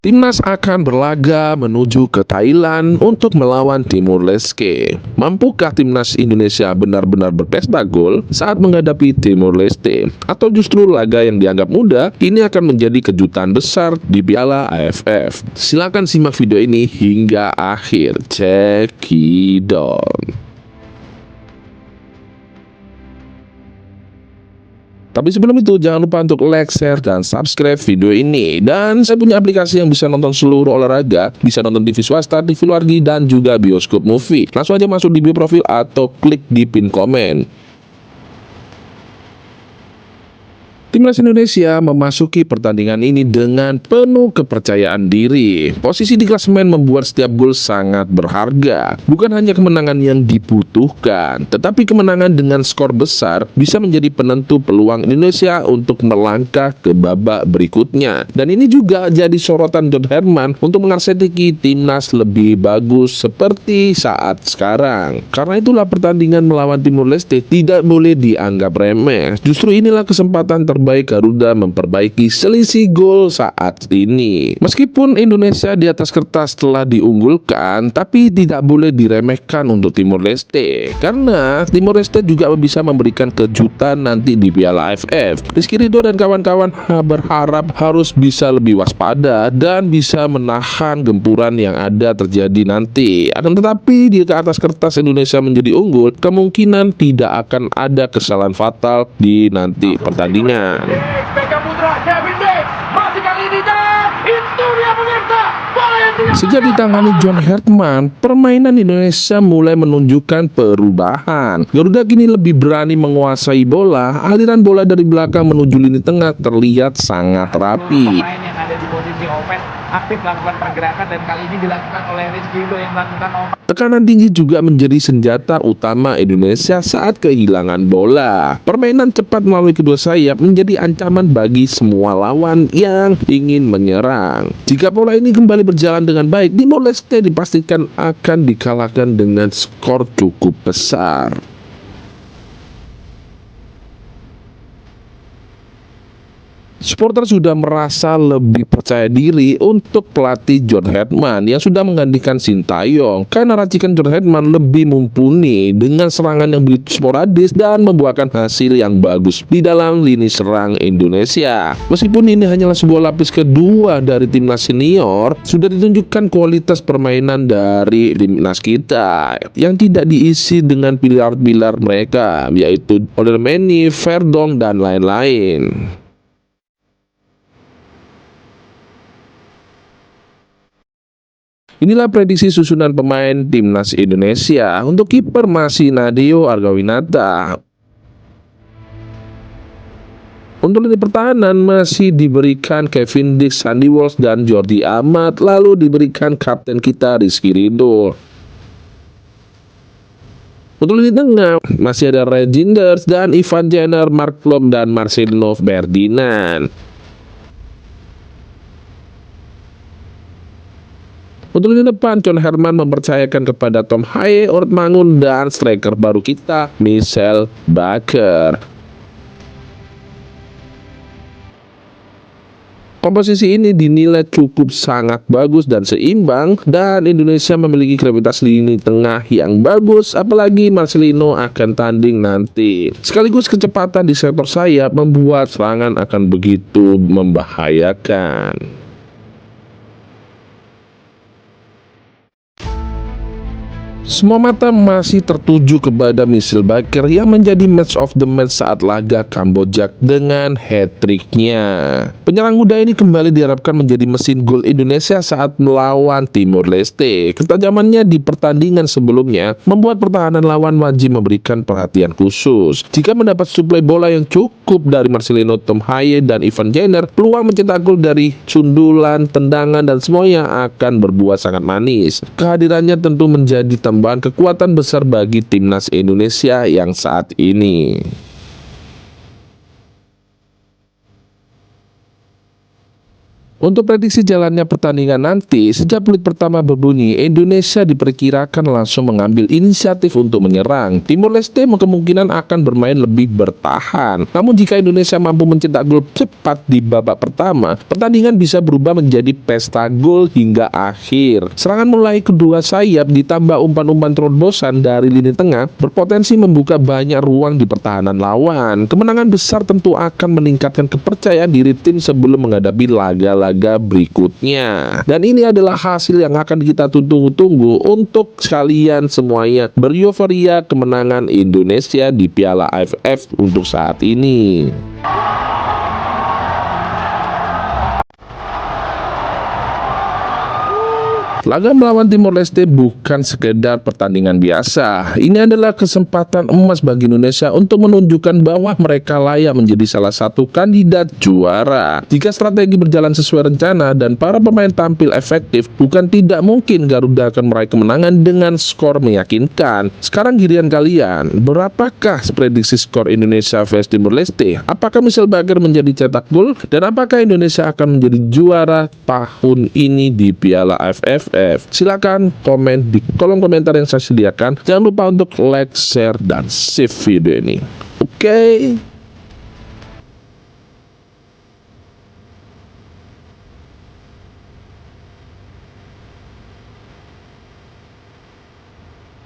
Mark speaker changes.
Speaker 1: Timnas akan berlaga menuju ke Thailand untuk melawan Timor Leste. Mampukah timnas Indonesia benar-benar berpesta gol saat menghadapi Timor Leste? Atau justru laga yang dianggap mudah ini akan menjadi kejutan besar di Piala AFF? Silakan simak video ini hingga akhir. Cekidot. Tapi sebelum itu jangan lupa untuk like, share, dan subscribe video ini. Dan saya punya aplikasi yang bisa nonton seluruh olahraga, bisa nonton TV swasta, TV luar negeri, dan juga bioskop movie. Langsung aja masuk di bio profil atau klik di pin komen. Timnas Indonesia memasuki pertandingan ini dengan penuh kepercayaan diri. Posisi di klasemen membuat setiap gol sangat berharga. Bukan hanya kemenangan yang dibutuhkan, tetapi kemenangan dengan skor besar bisa menjadi penentu peluang Indonesia untuk melangkah ke babak berikutnya. Dan ini juga jadi sorotan John Herman untuk mengarsiteki timnas lebih bagus seperti saat sekarang. Karena itulah pertandingan melawan Timor Leste tidak boleh dianggap remeh. Justru inilah kesempatan terbaik Garuda memperbaiki selisih gol saat ini. Meskipun Indonesia di atas kertas telah diunggulkan, tapi tidak boleh diremehkan untuk Timor Leste. Karena Timor Leste juga bisa memberikan kejutan nanti di Piala AFF. Rizky Ridho dan kawan-kawan berharap harus bisa lebih waspada dan bisa menahan gempuran yang ada terjadi nanti. Akan tetapi di atas kertas Indonesia menjadi unggul, kemungkinan tidak akan ada kesalahan fatal di nanti pertandingan.
Speaker 2: Beckham Putra, Kevin De, masih kali ini dan itu dia pemirsa, bola yang tidak
Speaker 1: Sejak ditangani John Herman, permainan Indonesia mulai menunjukkan perubahan. Garuda kini lebih berani menguasai bola. Aliran bola dari belakang menuju lini tengah terlihat sangat rapi.
Speaker 2: pemain yang ada di posisi offense aktif melakukan pergerakan dan kali ini dilakukan oleh Rizky Ridho yang melakukan
Speaker 1: Tekanan tinggi juga menjadi senjata utama Indonesia saat kehilangan bola. Permainan cepat melalui kedua sayap menjadi ancaman bagi semua lawan yang ingin menyerang. Jika pola ini kembali berjalan dengan baik, Timor Leste dipastikan akan dikalahkan dengan skor cukup besar. Supporter sudah merasa lebih percaya diri untuk pelatih John Herman yang sudah menggantikan Sintayong karena racikan John Herman lebih mumpuni dengan serangan yang begitu sporadis dan membuahkan hasil yang bagus di dalam lini serang Indonesia. Meskipun ini hanyalah sebuah lapis kedua dari timnas senior, sudah ditunjukkan kualitas permainan dari timnas kita yang tidak diisi dengan pilar-pilar mereka, yaitu Odermeni, Verdong, dan lain-lain. Inilah prediksi susunan pemain timnas Indonesia. Untuk kiper masih Nadeo Argawinata. Untuk lini pertahanan masih diberikan Kevin Dix, Sandy Walsh, dan Jordi Amat. Lalu diberikan kapten kita Rizky Ridho. Untuk lini tengah masih ada Reginders dan Ivan Jenner, Mark Klok, dan Marcelino Ferdinand. Untuk lini depan, John Herman mempercayakan kepada Tom Haye, Ort Mangun, dan striker baru kita, Michel Baker. Komposisi ini dinilai cukup sangat bagus dan seimbang, dan Indonesia memiliki kreativitas lini tengah yang bagus, apalagi Marcelino akan tanding nanti. Sekaligus kecepatan di sektor sayap membuat serangan akan begitu membahayakan. Semua mata masih tertuju kepada Michel Baker yang menjadi match of the match saat laga Kamboja dengan hat-tricknya. Penyerang muda ini kembali diharapkan menjadi mesin gol Indonesia saat melawan Timor Leste. Ketajamannya di pertandingan sebelumnya membuat pertahanan lawan wajib memberikan perhatian khusus. Jika mendapat suplai bola yang cukup dari Marcelino, Tom Haye, dan Ivan Jenner, peluang mencetak gol dari sundulan, tendangan, dan semuanya akan berbuah sangat manis. Kehadirannya tentu menjadi tambahan kekuatan besar bagi timnas Indonesia yang saat ini. Untuk prediksi jalannya pertandingan nanti, sejak peluit pertama berbunyi, Indonesia diperkirakan langsung mengambil inisiatif untuk menyerang. Timor Leste kemungkinan akan bermain lebih bertahan. Namun jika Indonesia mampu mencetak gol cepat di babak pertama, pertandingan bisa berubah menjadi pesta gol hingga akhir. Serangan mulai kedua sayap ditambah umpan-umpan terobosan dari lini tengah berpotensi membuka banyak ruang di pertahanan lawan. Kemenangan besar tentu akan meningkatkan kepercayaan diri tim sebelum menghadapi laga-laga berikutnya. Dan ini adalah hasil yang akan kita tunggu-tunggu untuk kalian semuanya bereuforia kemenangan Indonesia di Piala AFF untuk saat ini. Laga melawan Timor Leste bukan sekedar pertandingan biasa. Ini adalah kesempatan emas bagi Indonesia untuk menunjukkan bahwa mereka layak menjadi salah satu kandidat juara. Jika strategi berjalan sesuai rencana dan para pemain tampil efektif, bukan tidak mungkin Garuda akan meraih kemenangan dengan skor meyakinkan. Sekarang giliran kalian, berapakah prediksi skor Indonesia vs Timor Leste? Apakah Michel Baker menjadi cetak gol? Dan apakah Indonesia akan menjadi juara tahun ini di Piala AFF? Silakan komen di kolom komentar yang saya sediakan. Jangan lupa untuk like, share, dan save video ini. Oke.